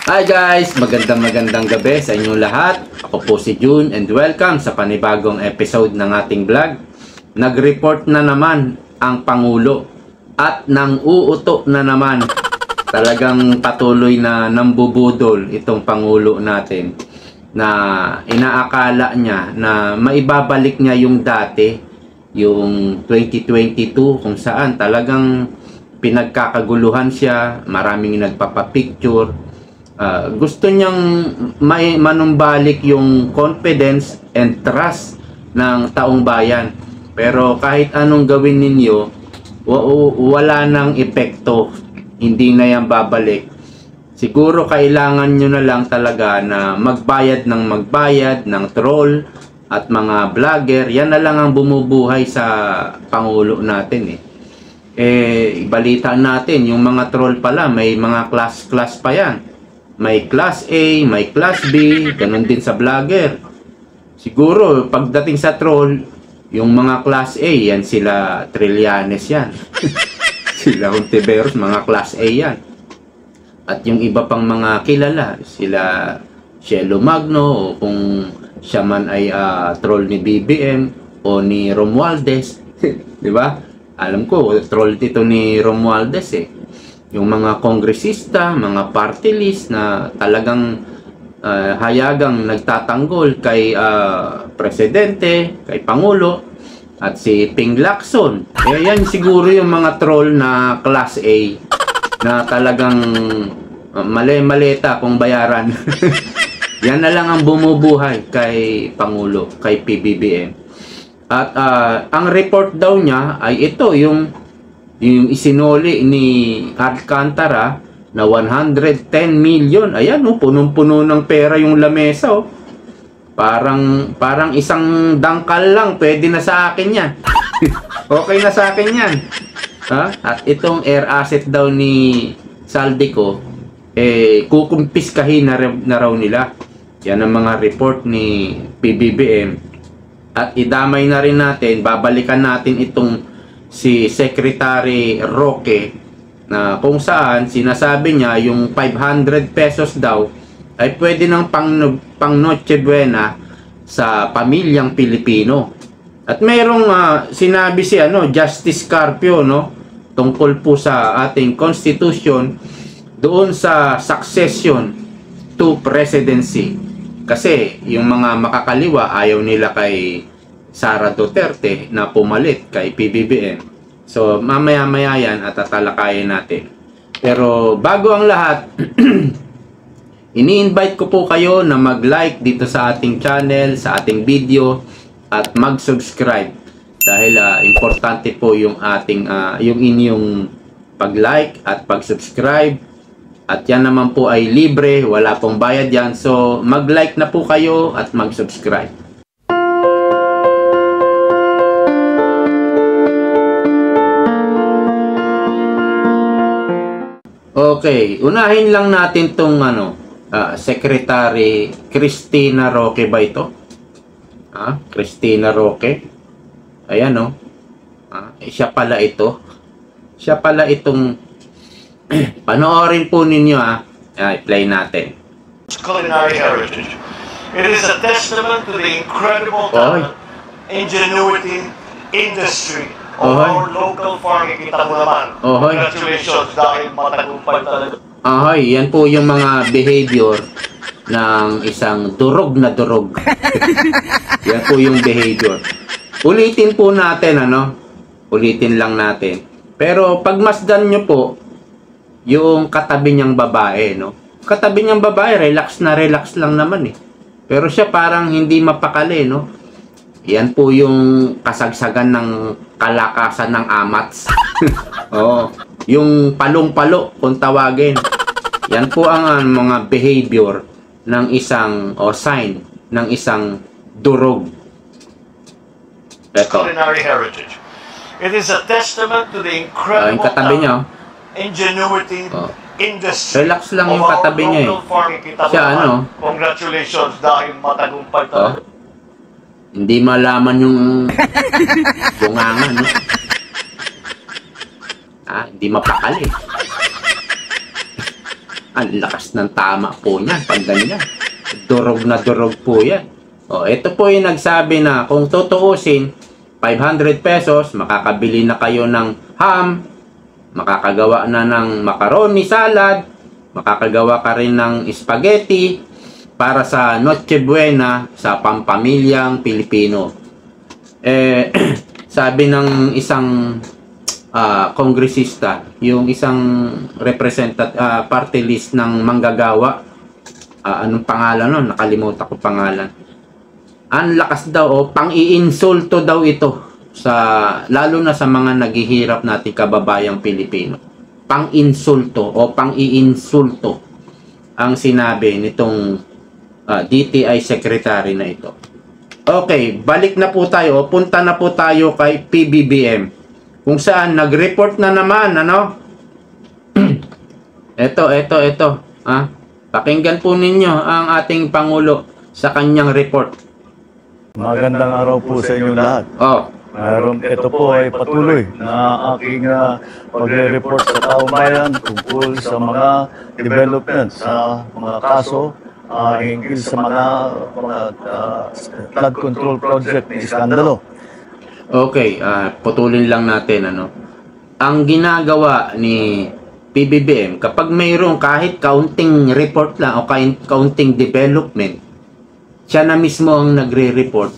Hi guys! Magandang gabi sa inyong lahat. Ako po si June and welcome sa panibagong episode ng ating vlog. Nag-report na naman ang Pangulo at nang uuto na naman. Talagang patuloy na nambubudol itong Pangulo natin na inaakala niya na maibabalik niya yung dati, yung 2022 kung saan talagang pinagkakaguluhan siya, maraming nagpapapicture. Gusto niyang manumbalik yung confidence and trust ng taong bayan. Pero kahit anong gawin ninyo, wala nang epekto. Hindi na yan babalik. Siguro kailangan nyo na lang talaga na magbayad ng troll at mga vlogger. Yan na lang ang bumubuhay sa Pangulo natin balita natin, yung mga troll pala, may mga class pa yan. May class A, may class B, ganun din sa vlogger. Siguro, pagdating sa troll, yung mga class A, yan sila Trillanes yan. Sila Hontiveros, mga class A yan. At yung iba pang mga kilala, sila Cielo Magno, o kung siya man ay troll ni BBM, o ni Romualdez. Di ba? Alam ko, troll dito ni Romualdez yung mga kongresista, mga party list na talagang hayagang nagtatanggol kay presidente, kay Pangulo, at si Ping Lacson. Yan siguro yung mga troll na class A na talagang maleta kung bayaran. Yan na lang ang bumubuhay kay Pangulo, kay PBBM. At ang report daw niya ay ito, yung isinuli ni Alcantara na 110 million. Ayan, punong-puno ng pera yung lamesa. Parang isang dangkal lang, pwede na sa akin yan. Okay na sa akin yan. At itong air asset daw ni Saldico, kukumpiskahin na raw nila. Yan ang mga report ni PBBM. At idamay na rin natin, babalikan natin itong si Secretary Roque, na kung saan sinasabi niya yung 500 pesos daw ay pwede ng pang Noche Buena sa pamilyang Pilipino. At mayroong sinabi si Justice Carpio tungkol po sa ating Constitution doon sa succession to presidency. Kasi yung mga makakaliwa ayaw nila kay Sara Duterte na pumalit kay PBBM. So mamaya-maya yan at tatalakayin natin. Pero bago ang lahat, ini-invite ko po kayo na mag-like dito sa ating channel, sa ating video, at mag-subscribe. Dahil importante po yung ating yung inyong pag-like at pag-subscribe. At yan naman po ay libre, wala pong bayad yan. So mag-like na po kayo at mag-subscribe. Okay, unahin lang natin tong Secretary Cristina Roque ba ito? Cristina Roque. Ayan siya pala ito. Siya pala itong panoorin po ninyo i-play natin. Culinary heritage. It is a testament to the incredible talent, ingenuity, industry of our local farming. Kita mo naman. Congratulations dahil matagumpay talaga. Yan po yung mga behavior ng isang durog na durog. Yan po yung behavior. Ulitin po natin, ulitin lang natin. Pero pagmasdan nyo po yung katabi niyang babae, Katabi niyang babae, relax lang naman Pero siya parang hindi mapakali, Yan po yung kasagsagan ng kalakasan ng amats. Yung palong-palo kung tawagin. Yan po ang mga behavior ng isang sign ng isang durog. Culinary heritage. It is a testament to the incredible talent, ingenuity, industry. Relax lang yung katabi niya Siya Congratulations dahil matagumpay talaga. Hindi malaman yung bungangan, Hindi mapakali. Ang lakas ng tama po niyan, pag ganyan. Durog na durog po yan. O, ito po yung nagsabi na kung tutuusin, 500 pesos, makakabili na kayo ng ham, makakagawa na ng macaroni salad, makakagawa ka rin ng spaghetti para sa Noche Buena sa pampamilyang Pilipino. Sabi ng isang kongresista, yung isang party list ng manggagawa, anong pangalan nun? Nakalimutan ko pangalan. Ang lakas daw, pang-iinsulto daw ito lalo na sa mga naghihirap nating kababayang Pilipino. Pang-insulto o pang-iinsulto ang sinabi nitong DTI secretary na ito. Okay, balik na po tayo. Punta na po tayo kay PBBM. Kung saan nag-report na naman, ano? Ito. Pakinggan po ninyo ang ating Pangulo sa kanyang report. Magandang araw po sa inyong lahat. Ito po ay patuloy na aking pagre-report sa taong bayan tungkol sa mga developments sa mga kaso hinggil sa mga flood control project ni Iskandalo. Okay, putulin lang natin, ano. Ang ginagawa ni PBBM, kapag mayroong kahit kaunting report lang o kaunting development, siya na mismo ang nagre-report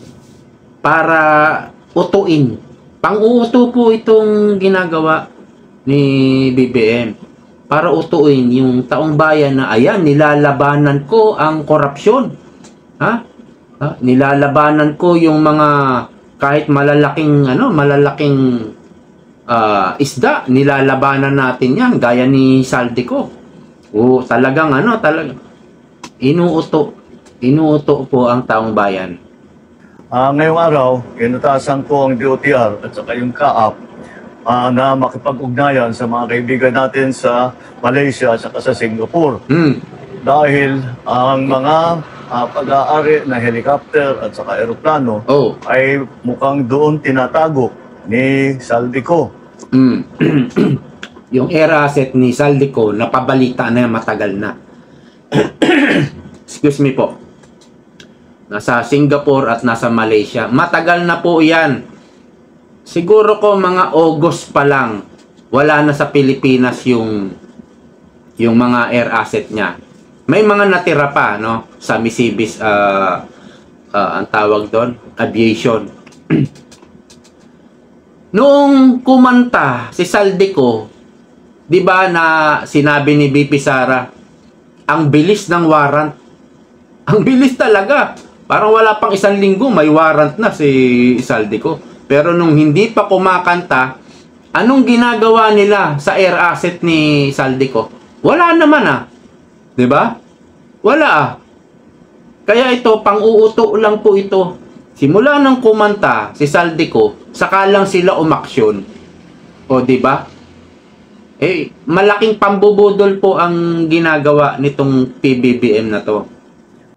para utuin. Pang-uuto po itong ginagawa ni BBM para utuin yung taong bayan na ayan, nilalabanan ko ang korupsyon. Nilalabanan ko yung mga kahit malalaking isda, nilalabanan natin yan gaya ni Saldico. Talagang inuuto po ang taong bayan. Ngayong araw, inutasan ko ang DOTR at saka yung CAAP na makipag-ugnayan sa mga kaibigan natin sa Malaysia at saka sa Singapore. Dahil ang mga pag-aari na helicopter at saka aeroplano ay mukhang doon tinatago ni Saldico. Yung air asset ni Saldico, napabalita na matagal na. Excuse me po. Nasa Singapore at nasa Malaysia. Matagal na po yan. Siguro ko mga August pa lang, wala na sa Pilipinas yung mga air asset niya. May mga natira pa, no? Sa Misibis, ang tawag doon, aviation. Noong kumanta si Saldico, di ba na sinabi ni BP Sara, ang bilis ng warrant. Ang bilis talaga. Parang wala pang 1 linggo, may warrant na si Saldico. Pero nung hindi pa kumakanta, anong ginagawa nila sa air asset ni Saldico? Wala naman 'Di ba? Wala Kaya ito, pang-uuto lang po ito. Simula nang kumanta si Saldico, saka lang sila umaksyon. O, 'di ba? Malaking pambubudol po ang ginagawa nitong PBBM na to.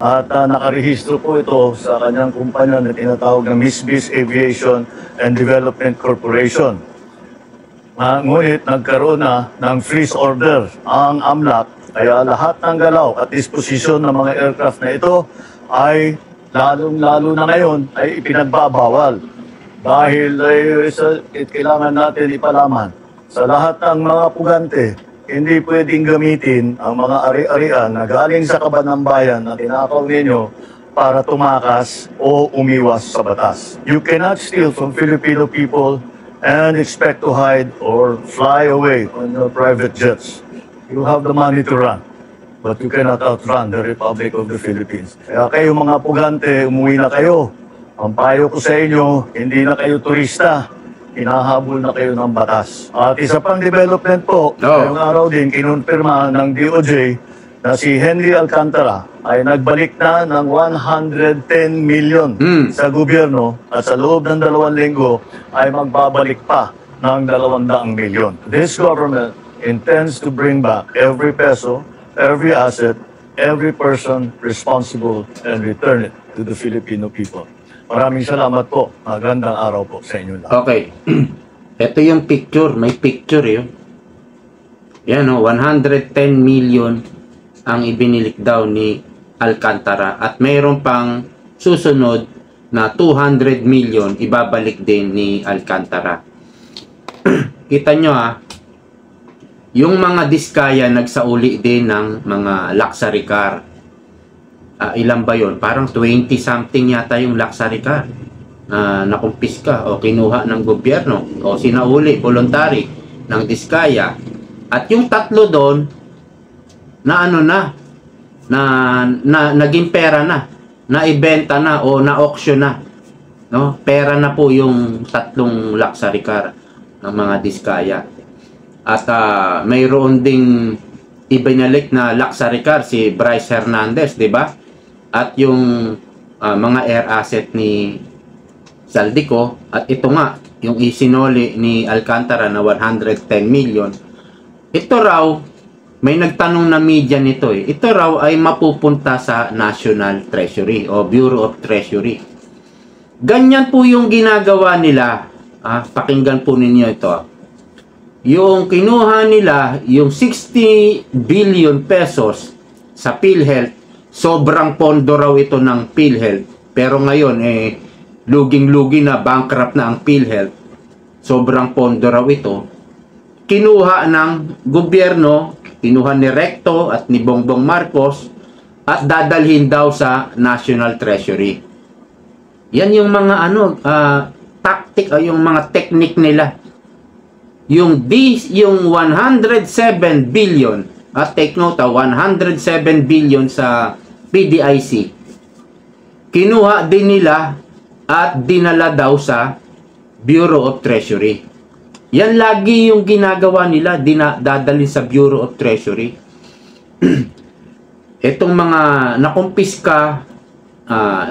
At nakarehistro po ito sa kanyang kumpanya na tinatawag na Misbis Aviation and Development Corporation. Ngunit nagkaroon na ng freeze order ang AMLAC, kaya lahat ng galaw at disposisyon ng mga aircraft na ito ay lalong-lalo na ngayon ay ipinagbabawal. Dahil kailangan natin ipalaman sa lahat ng mga pugante, hindi pwedeng gamitin ang mga ari-arian na galing sa kaban ng bayan na tinakaw ninyo para tumakas o umiwas sa batas. You cannot steal from Filipino people and expect to hide or fly away on your private jets. You have the money to run, but you cannot outrun the Republic of the Philippines. Kaya kayo mga pugante, umuwi na kayo. Ang payo ko sa inyo, hindi na kayo turista. Hinahabol na kayo ng batas. At isa pang development po, ngayong araw din kinonfirma ng DOJ na si Henry Alcantara ay nagbalik na ng 110 million sa gobyerno at sa loob ng 2 linggo ay magbabalik pa ng 200 million. This government intends to bring back every peso, every asset, every person responsible and return it to the Filipino people. Maraming salamat po. Magandang araw po sa inyo lahat. Okay. Ito yung picture. May picture yun. Yan 110 million ang ibinilik daw ni Alcantara at mayroon pang susunod na 200 million ibabalik din ni Alcantara. Kita nyo yung mga diskaya nagsauli din ng mga luxury car. Ilan ba yun? Parang 20 something yata yung luxury car na nakumpiska o kinuha ng gobyerno o sinauli, voluntary ng diskaya. At yung tatlo doon na naging pera na ibenta na o na-auction na, no? Pera na po yung tatlong luxury car ng mga diskaya. At mayroon ding ibinalik na luxury car si Bryce Hernandez, di ba? At yung mga air asset ni Saldico, at ito nga yung isinoli ni Alcantara na 110 million. Ito raw, may nagtanong na media nito ito raw ay mapupunta sa National Treasury o Bureau of Treasury. Ganyan po yung ginagawa nila. Pakinggan po ninyo ito. Yung kinuha nila, yung 60 billion pesos sa PhilHealth, sobrang pondo raw ito ng PhilHealth. Pero ngayon, luging-lugi na, bankrupt na ang PhilHealth. Sobrang pondo raw ito. Kinuha ng gobyerno, kinuha ni Recto at ni Bongbong Marcos at dadalhin daw sa National Treasury. Yan yung mga tactic o yung mga technique nila. Yung 107 billion at take note 107 billion sa PDIC. Kinuha din nila at dinala daw sa Bureau of Treasury. Yan lagi yung ginagawa nila, dadalhin sa Bureau of Treasury. Itong mga nakumpiska,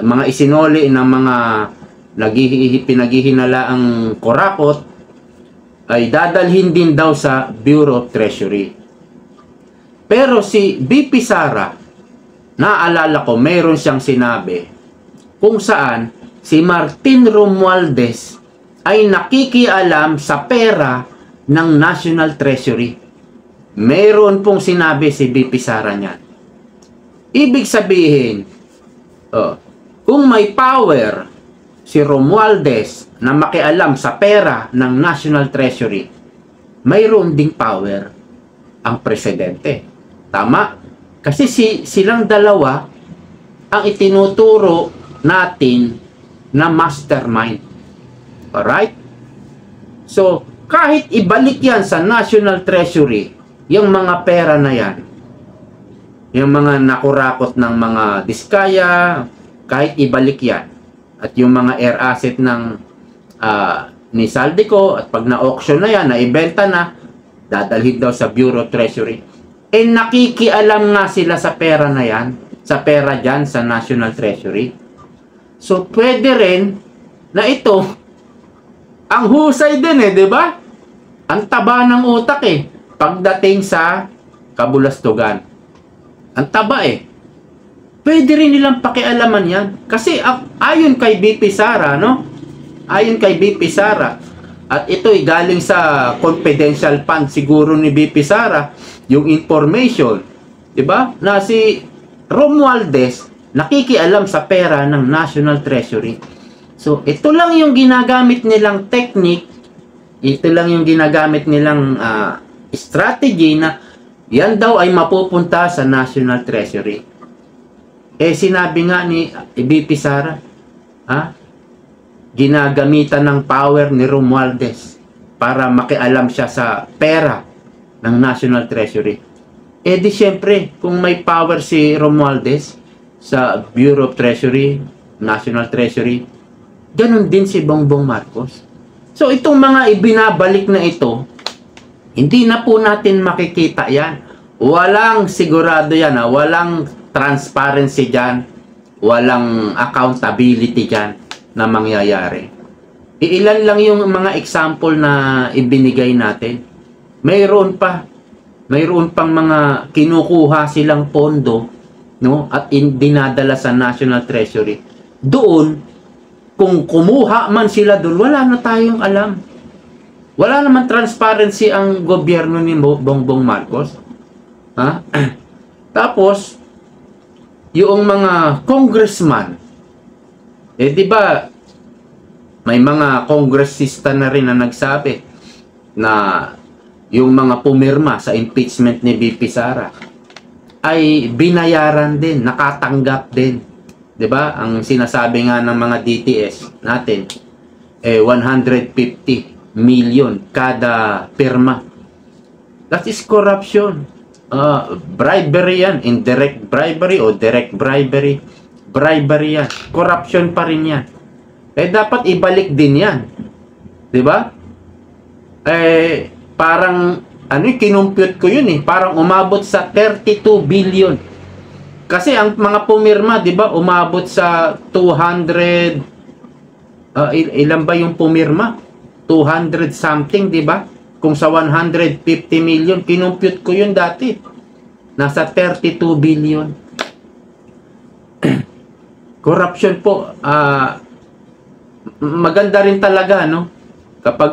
mga isinoli ng mga pinaghihinala ang korakot, ay dadalhin din daw sa Bureau of Treasury. Pero si BP Sara, naalala ko, mayroon siyang sinabi kung saan si Martin Romualdez ay nakikialam sa pera ng National Treasury. Mayroon pong sinabi si BP Sara niyan. Ibig sabihin, kung may power si Romualdez na makialam sa pera ng National Treasury, mayroon ding power ang presidente. Tama? Kasi silang dalawa ang itinuturo natin na mastermind. Alright? So, kahit ibalik yan sa National Treasury, yung mga pera na yan, yung mga nakurakot ng mga diskaya, kahit ibalik yan, at yung mga air asset ng ni Saldico, at pag na-auction na yan, na-ibenta na, dadalhin daw sa Bureau of Treasury. Nakikialam nga sila sa pera na yan, sa pera dyan sa National Treasury. So, pwede rin na ito, ang husay din di ba? Ang taba ng utak pagdating sa kabulastugan. Ang taba Pwede rin nilang pakialaman yan. Kasi ayon kay BP Sara, no? Ayon kay BP Sara, at ito'y galing sa confidential fund siguro ni BP Sara, yung information, di ba? Na si Romualdez nakikialam sa pera ng National Treasury. So, ito lang yung ginagamit nilang technique, ito lang yung ginagamit nilang strategy na yan daw ay mapupunta sa National Treasury. Sinabi nga ni BP Sara, ginagamitan ng power ni Romualdez para makialam siya sa pera ng National Treasury. Di syempre, kung may power si Romualdez sa Bureau of Treasury, National Treasury, ganon din si Bongbong Marcos. So, itong mga ibinabalik na ito, hindi na po natin makikita yan. Walang sigurado yan. Walang transparency dyan. Walang accountability dyan na mangyayari. Ilan lang yung mga example na ibinigay natin. Mayroon pang mga kinukuha silang pondo, no? At dinadala sa National Treasury. Doon, kung kumuha man sila doon, wala na tayong alam. Wala naman transparency ang gobyerno ni Bongbong Marcos. Tapos, yung mga congressman, di ba, may mga congressista na rin na nagsabi na yung mga pumirma sa impeachment ni VP Sara ay binayaran din, nakatanggap din. 'Di ba? Ang sinasabi nga ng mga DTS natin 150 million kada pirma. That is corruption. Bribery yan, indirect bribery o direct bribery. Bribery yan. Corruption pa rin yan. Dapat ibalik din yan. 'Di ba? Parang kinumpute ko yun parang umabot sa 32 billion. Kasi ang mga pumirma, 'di ba, umabot sa 200 ilan ba yung pumirma? 200 something, 'di ba? Kung sa 150 million, kinumpute ko yun dati. Nasa 32 billion. Corruption po, maganda rin talaga, no? Kapag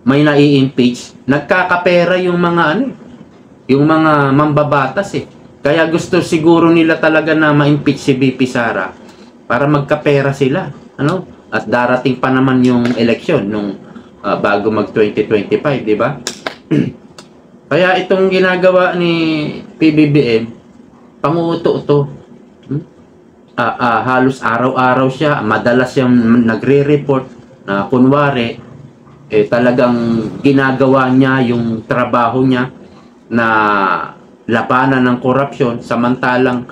may nai-impeach, nagkakapera yung mga yung mga mambabatas Kaya gusto siguro nila talaga na ma-impeach si VP Sara para magkapera sila, At darating pa naman yung eleksyon nung bago mag 2025, di ba? Kaya itong ginagawa ni PBBM, panguto to. Halos araw-araw siya, madalas siyang nagre-report na kunwari talagang ginagawa niya yung trabaho niya na labanan ng korupsyon, samantalang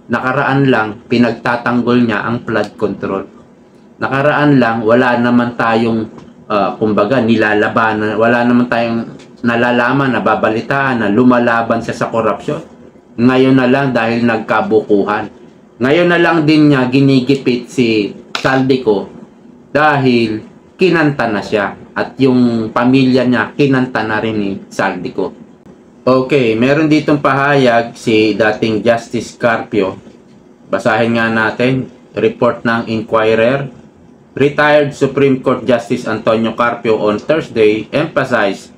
nakaraan lang pinagtatanggol niya ang flood control. Nakaraan lang wala naman tayong kumbaga nilalabanan, wala naman tayong nalalaman, nababalitaan na lumalaban siya sa korupsyon. Ngayon na lang dahil nagkabukuhan. Ngayon na lang din niya ginigipit si Saldico dahil kinanta na siya at yung pamilya niya kinanta na rin ni Saldico. Okay, meron ditong pahayag si dating Justice Carpio. Basahin nga natin. Report ng Inquirer. Retired Supreme Court Justice Antonio Carpio on Thursday emphasized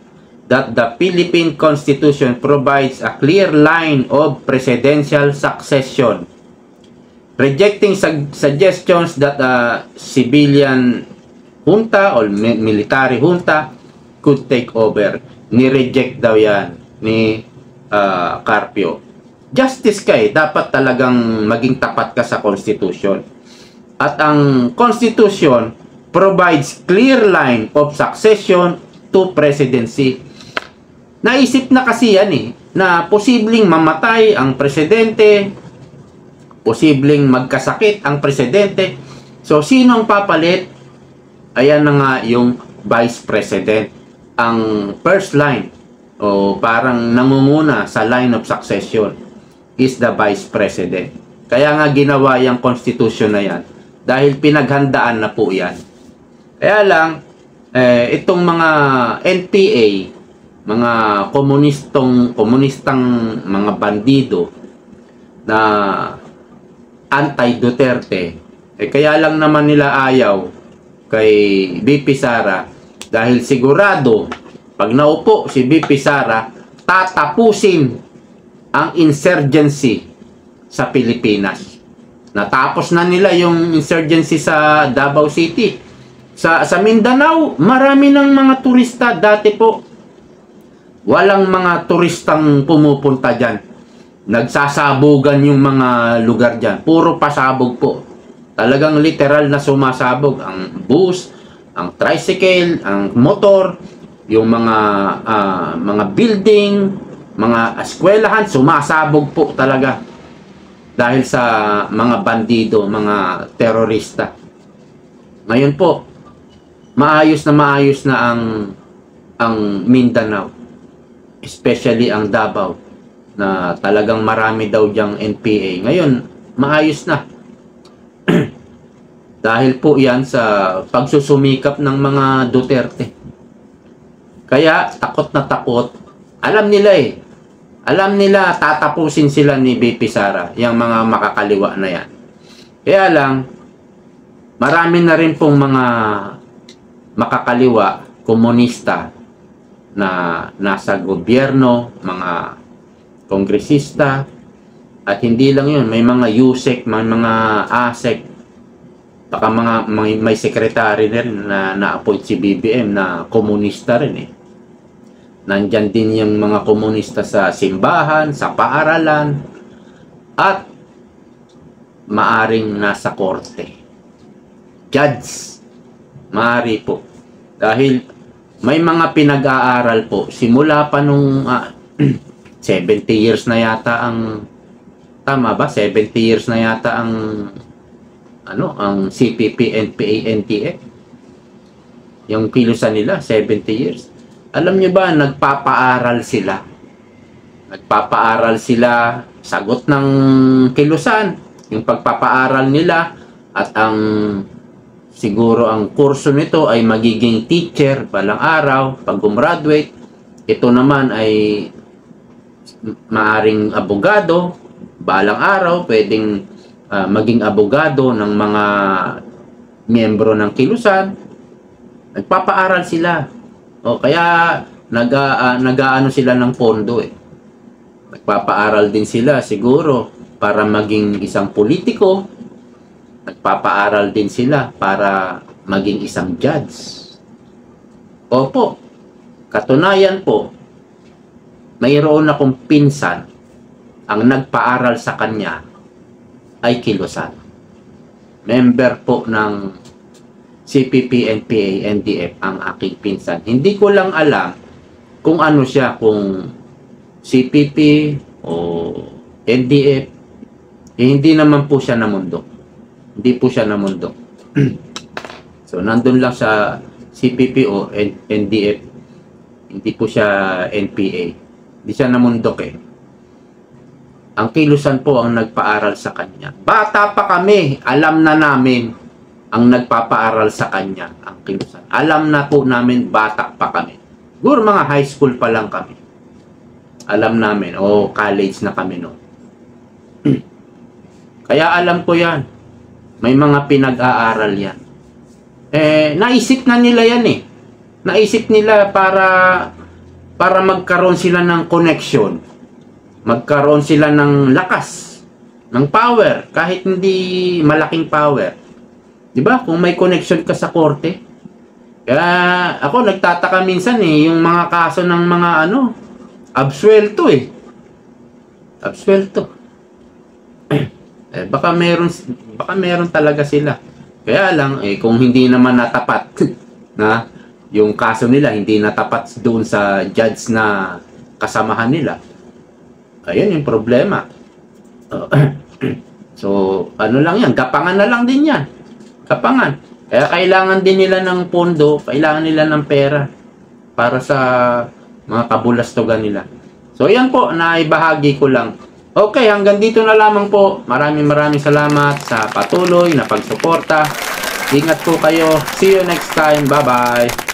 that the Philippine Constitution provides a clear line of presidential succession, rejecting suggestions that a civilian junta or military junta could take over. Ni-reject daw yan ni Carpio. Justice ka dapat talagang maging tapat ka sa Constitution. At ang Constitution provides clear line of succession to presidency. Naisip na kasi yan na posibleng mamatay ang presidente, posibleng magkasakit ang presidente. So, sino ang papalit? Ayan na nga yung vice president. Ang first line o parang nangunguna sa line of succession is the vice president. Kaya nga ginawa yung constitution na yan dahil pinaghandaan na po yan. Kaya lang, itong mga NPA, mga komunistang mga bandido na anti-Duterte, kaya lang naman nila ayaw kay VP Sara dahil sigurado pag naupo si VP Sara, tatapusin ang insurgency sa Pilipinas. Natapos na nila yung insurgency sa Davao City. Sa Mindanao, marami ng mga turista. Dati po, walang mga turistang pumupunta dyan. Nagsasabugan yung mga lugar dyan. Puro pasabog po. Talagang literal na sumasabog. Ang bus, ang tricycle, ang motor, yung mga building, mga eskwelahan, sumasabog po talaga. Dahil sa mga bandido, mga terorista. Ngayon po, maayos na ang Mindanao. Especially ang Davao. Na talagang marami daw diyang NPA. Ngayon, maayos na. Dahil po yan sa pagsusumikap ng mga Duterte. Kaya, takot na takot. Alam nila Alam nila tatapusin sila ni VP Sara, yung mga makakaliwa na yan. Kaya lang, marami na rin pong mga makakaliwa, komunista na nasa gobyerno, mga kongresista, at hindi lang yun, may mga USEC, may mga ASEC, baka may sekretary na rin na na-appoint si BBM na komunista rin eh. Nandyan din yung mga komunista sa simbahan, sa paaralan, at maaring nasa korte. Judge, maari po. Dahil may mga pinag-aaral po, simula pa nung 70 years na yata ang, tama ba? 70 years na yata ang, ang CPP, NPA, NTF. Yung kilusan nila, 70 years. Alam nyo ba, nagpapaaral sila. Nagpapaaral sila, sagot ng kilusan, yung pagpapaaral nila, at ang siguro ang kurso nito ay magiging teacher balang araw, pag gumraduate. Ito naman ay maaring abogado, balang araw, pwedeng maging abogado ng mga miyembro ng kilusan. Nagpapaaral sila. O kaya nag-aano sila ng pondo eh. Nagpapaaral din sila siguro para maging isang politiko. Nagpapaaral din sila para maging isang judge. Opo. Katunayan po, mayroon akong pinsan ang nagpaaral sa kanya ay kilusan. Member po ng CPP, NPA, NDF ang aking pinsan. Hindi ko lang alam kung ano siya, kung CPP o NDF. Hindi naman po siya namundok. Hindi po siya namundok. So, nandun lang sa CPP o NDF. Hindi po siya NPA. Hindi siya namundok eh. Ang kilusan po ang nagpaaral sa kanya. Bata pa kami, alam na namin ang nagpapaaral sa kanya, ang kilusan. Alam na po namin, bata pa kami. Siguro mga high school pa lang kami. Alam namin, o college na kami no. Kaya alam ko yan. May mga pinag-aaral yan. Naisip na nila yan eh. Naisip nila para magkaroon sila ng connection. Magkaroon sila ng lakas, ng power, kahit hindi malaking power. Diba? Kung may connection ka sa korte. Kaya ako nagtataka minsan eh, yung mga kaso ng mga absuelto eh. Absuelto. Baka meron talaga sila. Kaya lang eh, kung hindi naman natapat na yung kaso nila, hindi natapat doon sa judge na kasamahan nila. Ayun yung problema. So, ano lang yan, gapangan na lang din yan. Kapangan. Kaya kailangan din nila ng pondo, kailangan nila ng pera para sa mga kabulastugan nila. So, yan po, naibahagi ko lang. Okay, hanggang dito na lamang po. Maraming salamat sa patuloy na pagsuporta. Ingat po kayo. See you next time. Bye-bye.